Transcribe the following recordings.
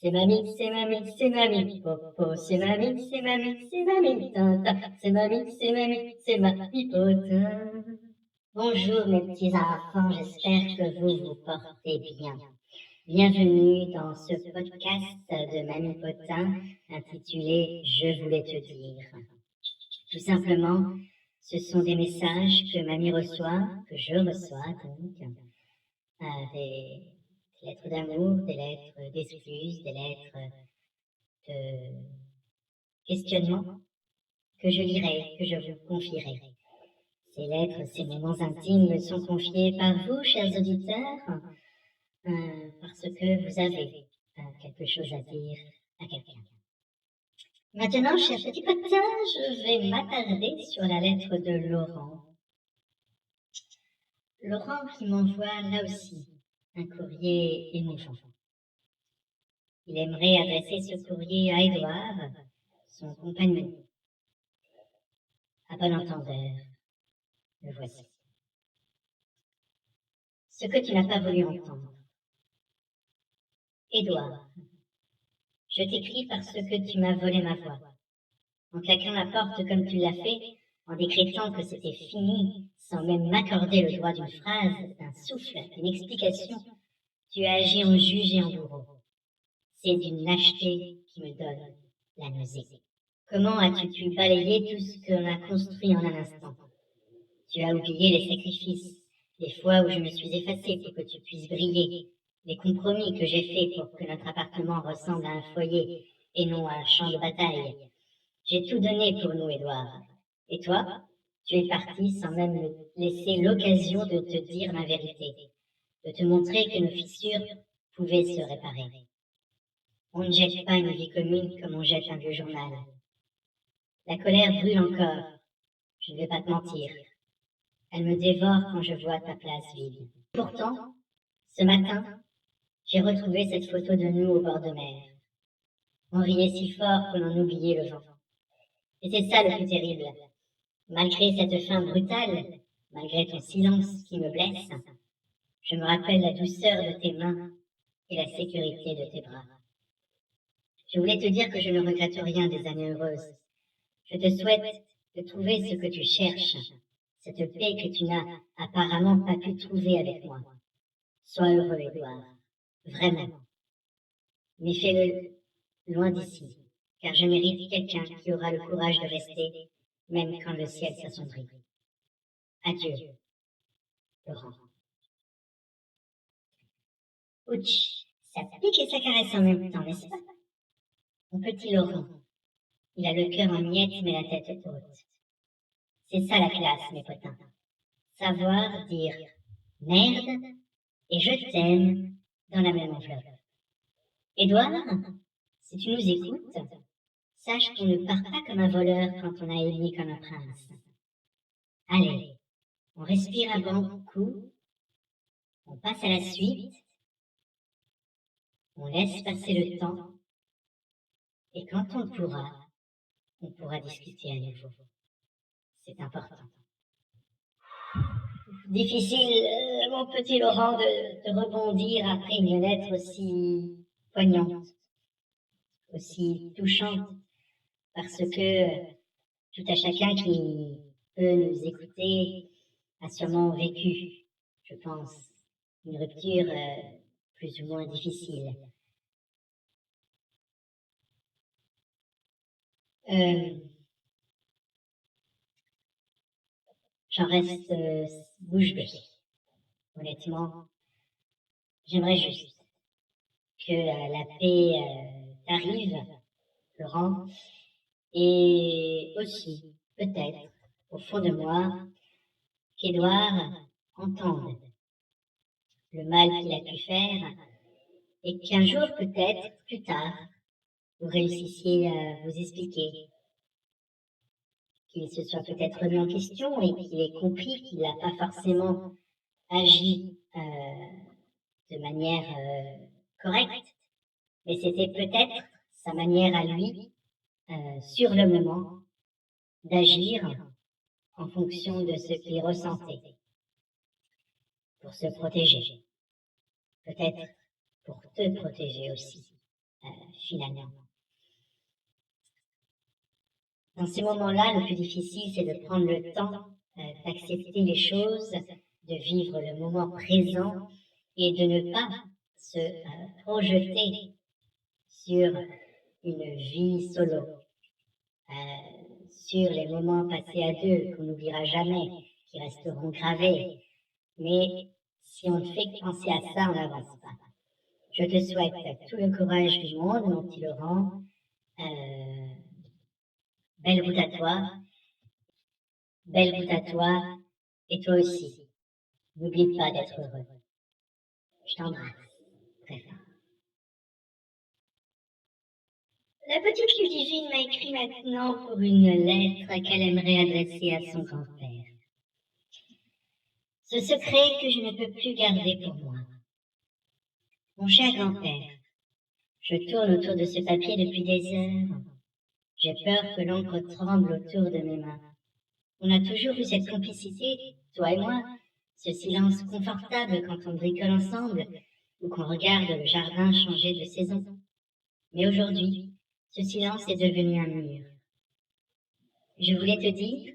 C'est mamie, c'est mamie, c'est mamie, popo, c'est mamie, c'est mamie, c'est mamie, tata, c'est mamie, c'est mamie, potin. Bonjour mes petits enfants, j'espère que vous vous portez bien. Bienvenue dans ce podcast de Mamie Potin intitulé Je voulais te dire. Tout simplement, ce sont des messages que Mamie reçoit, que je reçois donc, des lettres d'amour, des lettres d'excuses, des lettres de questionnement que je lirai, que je vous confierai. Ces lettres, ces moments intimes me sont confiés par vous, chers auditeurs, parce que vous avez quelque chose à dire à quelqu'un. Maintenant, chers petits potins, je vais m'attarder sur la lettre de Laurent. Laurent qui m'envoie là aussi un courrier émouvant. Il aimerait adresser ce courrier à Édouard, son compagnon. À bon entendeur, le voici. Ce que tu n'as pas voulu entendre. Édouard, je t'écris parce que tu m'as volé ma voix. En claquant la porte comme tu l'as fait, en décrétant que c'était fini, sans même m'accorder le droit d'une phrase, d'un souffle, d'une explication, tu as agi en juge et en bourreau. C'est d'une lâcheté qui me donne la nausée. Comment as-tu pu balayer tout ce qu'on a construit en un instant? Tu as oublié les sacrifices, les fois où je me suis effacée pour que tu puisses briller, les compromis que j'ai faits pour que notre appartement ressemble à un foyer et non à un champ de bataille. J'ai tout donné pour nous, Édouard. Et toi, tu es parti sans même me laisser l'occasion de te dire ma vérité, de te montrer que nos fissures pouvaient se réparer. On ne jette pas une vie commune comme on jette un vieux journal. La colère brûle encore, je ne vais pas te mentir. Elle me dévore quand je vois ta place vide. Pourtant, ce matin, j'ai retrouvé cette photo de nous au bord de mer. On riait si fort qu'on en oubliait le vent. Et c'est ça le plus terrible. Malgré cette fin brutale, malgré ton silence qui me blesse, je me rappelle la douceur de tes mains et la sécurité de tes bras. Je voulais te dire que je ne regrette rien des années heureuses. Je te souhaite de trouver ce que tu cherches, cette paix que tu n'as apparemment pas pu trouver avec moi. Sois heureux, Édouard, vraiment. Mais fais-le loin d'ici, car je mérite quelqu'un qui aura le courage de rester, même quand le ciel s'assombrit. Adieu, Laurent. Ouch, ça pique et ça caresse en même temps, n'est-ce pas? Mon petit Laurent, il a le cœur en miettes mais la tête haute. C'est ça la classe, mes potins. Savoir dire merde et je t'aime dans la même enveloppe. Édouard, si tu nous écoutes, sache qu'on ne part pas comme un voleur quand on a émis comme un prince. Allez, on respire un bon coup, on passe à la suite, on laisse passer le temps, et quand on pourra discuter à nouveau. C'est important. Difficile, mon petit Laurent, de rebondir après une lettre aussi poignante, aussi touchante, parce que tout à chacun qui peut nous écouter a sûrement vécu, je pense, une rupture plus ou moins difficile. J'en reste bouche bée. Honnêtement, j'aimerais juste que la paix t'arrive, Laurent, et aussi, peut-être, au fond de moi, qu'Édouard entende le mal qu'il a pu faire et qu'un jour, peut-être, plus tard, vous réussissiez à vous expliquer, qu'il se soit peut-être remis en question et qu'il ait compris qu'il n'a pas forcément agi de manière correcte, mais c'était peut-être sa manière à lui, sur le moment, d'agir en fonction de ce qu'il ressentait, pour se protéger, peut-être pour te protéger aussi, finalement. Dans ces moments-là, le plus difficile, c'est de prendre le temps d'accepter les choses, de vivre le moment présent et de ne pas se projeter sur une vie solo, sur les moments passés à deux qu'on n'oubliera jamais, qui resteront gravés. Mais si on ne fait que penser à ça, on n'avance pas. Je te souhaite tout le courage du monde, mon petit Laurent. Belle route à toi. Belle route à toi. Et toi aussi. N'oublie pas d'être heureux. Je t'embrasse très fort. La petite Ludivine m'a écrit maintenant pour une lettre qu'elle aimerait adresser à son grand-père. Ce secret que je ne peux plus garder pour moi. Mon cher grand-père, je tourne autour de ce papier depuis des heures. J'ai peur que l'encre tremble autour de mes mains. On a toujours eu cette complicité, toi et moi, ce silence confortable quand on bricole ensemble ou qu'on regarde le jardin changer de saison. Mais aujourd'hui, ce silence est devenu un mur. Je voulais te dire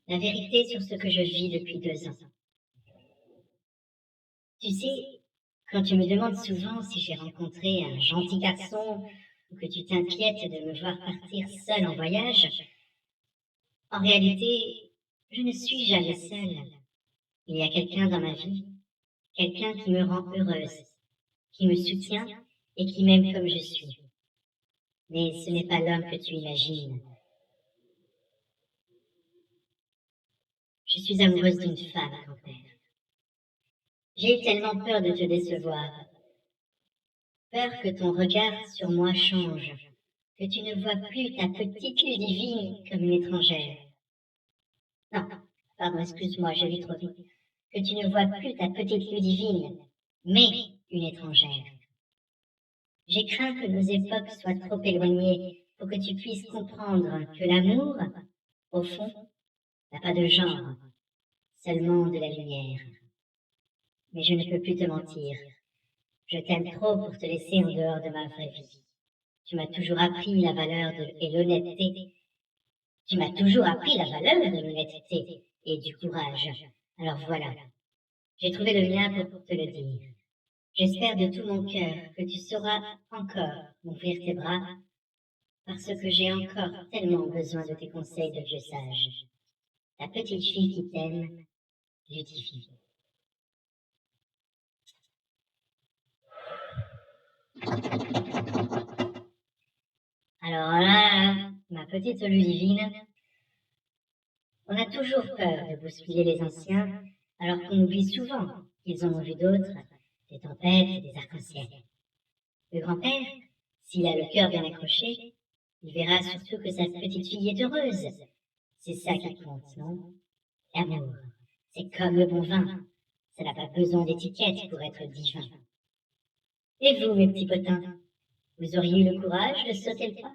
la vérité sur ce que je vis depuis 2 ans. Tu sais, quand tu me demandes souvent si j'ai rencontré un gentil garçon ou que tu t'inquiètes de me voir partir seule en voyage, en réalité, je ne suis jamais seule. Il y a quelqu'un dans ma vie, quelqu'un qui me rend heureuse, qui me soutient et qui m'aime comme je suis. Mais ce n'est pas l'homme que tu imagines. Je suis amoureuse d'une femme, grand-père. J'ai eu tellement peur de te décevoir. Peur que ton regard sur moi change, que tu ne vois plus ta petite Ludivine comme une étrangère. Non, pardon, excuse-moi, j'ai lu trop vite. Que tu ne vois plus ta petite Ludivine, mais une étrangère. J'ai craint que nos époques soient trop éloignées pour que tu puisses comprendre que l'amour, au fond, n'a pas de genre, seulement de la lumière. Mais je ne peux plus te mentir. Je t'aime trop pour te laisser en dehors de ma vraie vie. Tu m'as toujours appris la valeur et l'honnêteté. Tu m'as toujours appris la valeur de l'honnêteté et du courage. Alors voilà, j'ai trouvé le mien pour te le dire. J'espère de tout mon cœur que tu sauras encore m'ouvrir tes bras, parce que j'ai encore tellement besoin de tes conseils de vieux sage. Ta petite fille qui t'aime, Ludivine. Alors là, ma petite Ludivine, on a toujours peur de bousculer les anciens, alors qu'on oublie souvent qu'ils en ont vu d'autres, des tempêtes et des arcs-en-ciel. Le grand-père, s'il a le cœur bien accroché, il verra surtout que sa petite fille est heureuse. C'est ça qui compte, non? L'amour, c'est comme le bon vin. Ça n'a pas besoin d'étiquette pour être divin. Et vous, mes petits potins, vous auriez eu le courage de sauter le pas?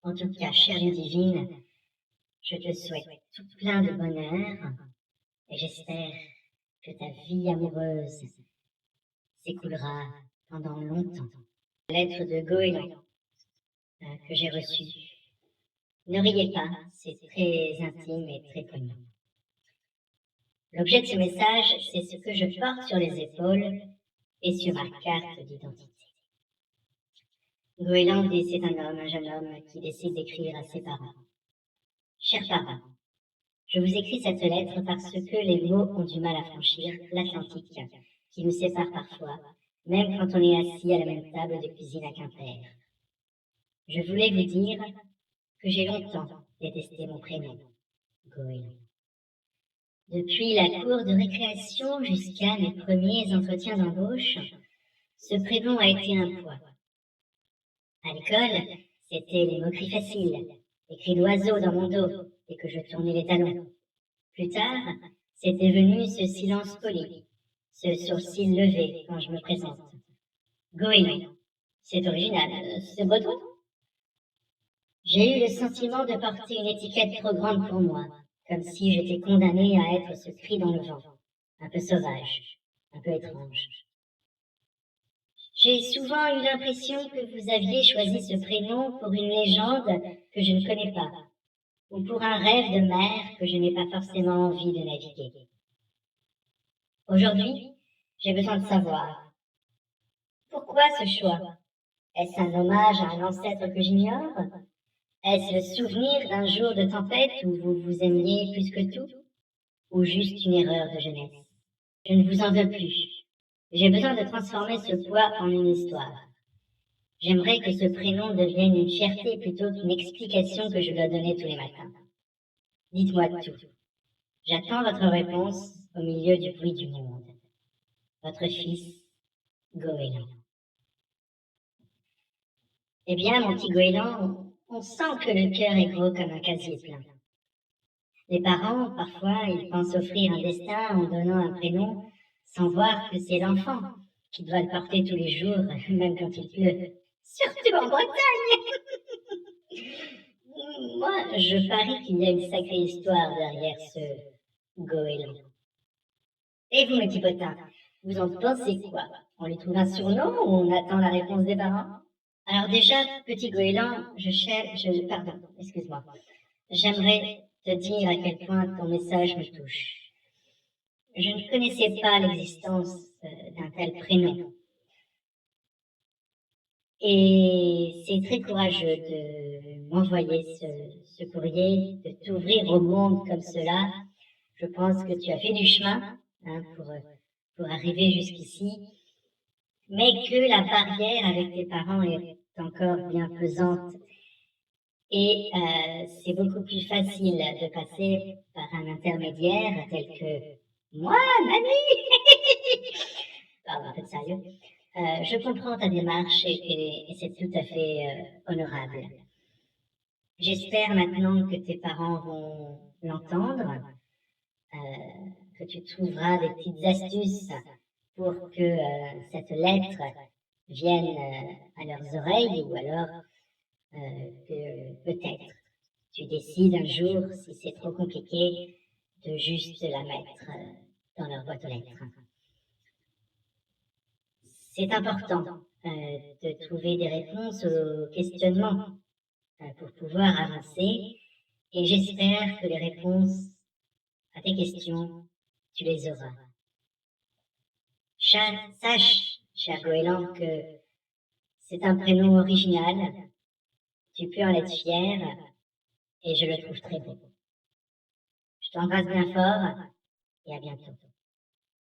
En tout cas, chère Ludivine, je te souhaite tout plein de bonheur et j'espère que ta vie amoureuse s'écoulera pendant longtemps. La lettre de Goéland que j'ai reçue. Ne riez pas, c'est très intime et très poignant. L'objet de ce message, c'est ce que je porte sur les épaules et sur ma carte d'identité. Goéland dit c'est un jeune homme qui décide d'écrire à ses parents. Chers parents, je vous écris cette lettre parce que les mots ont du mal à franchir l'Atlantique qui nous sépare parfois, même quand on est assis à la même table de cuisine à Quimper. Je voulais vous dire que j'ai longtemps détesté mon prénom, Goéland. Depuis la cour de récréation jusqu'à mes premiers entretiens d'embauche, ce prénom a été un poids. À l'école, c'était les moqueries faciles, les cris d'oiseaux dans mon dos et que je tournais les talons. Plus tard, c'était venu ce silence poli, ce sourcil levé quand je me présente. Goéland, c'est original, c'est breton. J'ai eu le sentiment de porter une étiquette trop grande pour moi, comme si j'étais condamnée à être ce cri dans le vent, un peu sauvage, un peu étrange. J'ai souvent eu l'impression que vous aviez choisi ce prénom pour une légende que je ne connais pas, ou pour un rêve de mer que je n'ai pas forcément envie de naviguer. Aujourd'hui, j'ai besoin de savoir, pourquoi ce choix? Est-ce un hommage à un ancêtre que j'ignore? Est-ce le souvenir d'un jour de tempête où vous vous aimiez plus que tout? Ou juste une erreur de jeunesse? Je ne vous en veux plus. J'ai besoin de transformer ce poids en une histoire. J'aimerais que ce prénom devienne une fierté plutôt qu'une explication que je dois donner tous les matins. Dites-moi tout. J'attends votre réponse au milieu du bruit du monde. Votre fils, Goéland. Eh bien, mon petit Goéland, on sent que le cœur est gros comme un casier plein. Les parents, parfois, ils pensent offrir un destin en donnant un prénom sans voir que c'est l'enfant qui doit le porter tous les jours, même quand il pleut. Surtout en Bretagne. Moi, je parie qu'il y a une sacrée histoire derrière ce goéland. Et vous, mes petits potins, vous en pensez quoi? On lui trouve un surnom ou on attend la réponse des parents? Alors déjà, petit goéland, pardon, excuse-moi. J'aimerais te dire à quel point ton message me touche. Je ne connaissais pas l'existence d'un tel prénom. Et c'est très courageux de m'envoyer ce courrier, de t'ouvrir au monde comme cela. Je pense que tu as fait du chemin pour arriver jusqu'ici, mais que la barrière avec tes parents est encore bien pesante. Et c'est beaucoup plus facile de passer par un intermédiaire tel que moi, mamie. Pardon, un peu de sérieux. Je comprends ta démarche et c'est tout à fait honorable. J'espère maintenant que tes parents vont l'entendre, que tu trouveras des petites astuces pour que cette lettre vienne à leurs oreilles ou alors que peut-être tu décides un jour, si c'est trop compliqué, de juste la mettre dans leur boîte aux lettres. C'est important de trouver des réponses aux questionnements pour pouvoir avancer et j'espère que les réponses à tes questions, tu les auras. Sache, cher Goéland, que c'est un prénom original, tu peux en être fier et je le trouve très beau. Je t'embrasse bien fort et à bientôt.